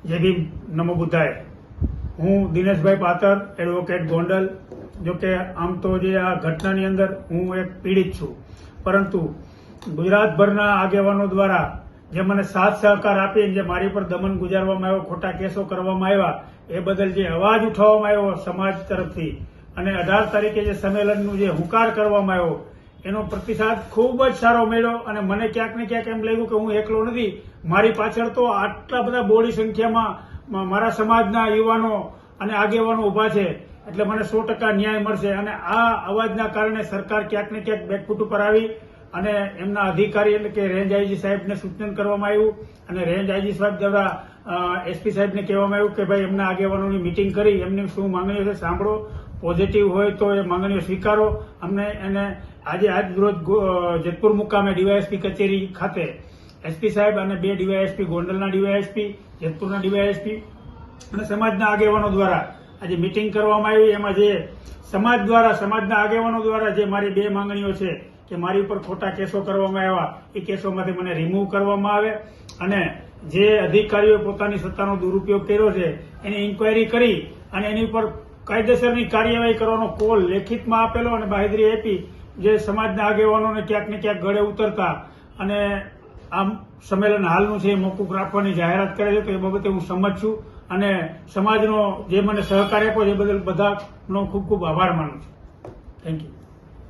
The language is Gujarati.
જય ભીમ, નમો બુદ્ધાય. હું દિનેશભાઈ પાતર, એડવોકેટ ગોંડલ. જોકે આમ તો જે આ ઘટનાની અંદર હું એક પીડિત છું, પરંતુ ગુજરાતભરના આગેવાનો દ્વારા જે મને સાથ સહકાર આપી, જે મારી પર દમન ગુજારવામાં આવ્યો, ખોટા કેસો કરવામાં આવ્યા, એ બદલ જે અવાજ ઉઠાવવામાં આવ્યો સમાજ તરફથી અને 18 તારીખે જે સંમેલનનું જે હુંકાર કરવામાં આવ્યો, એનો પ્રતિસાદ ખૂબ જ સારો મળ્યો. અને મને ક્યાંક ને ક્યાંક એમ લાગ્યું કે હું એકલો નથી, મારી પાછળ તો આટલા બધા બોડી સંખ્યામાં મારા સમાજના યુવાનો અને આગેવાનો ઉભા છે, એટલે મને 100% ન્યાય મળશે. અને આ અવાજના કારણે સરકાર ક્યાંક ને ક્યાંક બેકફૂટ ઉપર આવી અને એમના અધિકારી એટલે કે રેન્જ આઈજી સાહેબને સૂચન કરવામાં આવ્યું અને રેન્જ આઈજી સાહેબ દ્વારા એસપી સાહેબને કહેવામાં આવ્યું કે ભાઈ એમના આગેવાનોની મિટિંગ કરી એમની શું માંગણીઓ છે સાંભળો, પોઝિટિવ હોય તો એ માંગણીઓ સ્વીકારો. અમને એને આજ રોજ જેતપુર મુકામે ડીવાયએસપી કચેરી ખાતે એસપી સાહેબ અને 2 ડીવાયએસપી, ગોંડલના ડીવાયએસપી, જેતપુરના ડીવાયએસપી અને સમાજના આગેવાનો દ્વારા આજે મિટિંગ કરવામાં આવી. એમાં જે સમાજ દ્વારા, સમાજના આગેવાનો દ્વારા જે મારી 2 માંગણીઓ છે કે મારી ઉપર ખોટા કેસો કરવામાં આવ્યા, એ કેસોમાંથી મને રિમૂવ કરવામાં આવે અને જે અધિકારીઓ પોતાની સત્તાનો દુરુપયોગ કર્યો છે એની ઇન્કવાયરી કરી અને એની ઉપર કાયદેસરની કાર્યવાહી કરવાનો કોલ લેખિતમાં આપેલો અને બાંહેધરી આપી, જે સમાજના આગેવાનોને ક્યાંક ને ક્યાંક ગળે ઉતરતા અને આમ સંમેલન હાલનું છે એ મોકૂફ રાખવાની જાહેરાત કરે છે. તો એ બાબતે હું સંમત છું અને સમાજનો જે મને સહકાર આપ્યો એ બદલ બધાનો ખૂબ ખૂબ આભાર માનું છું. Thank you.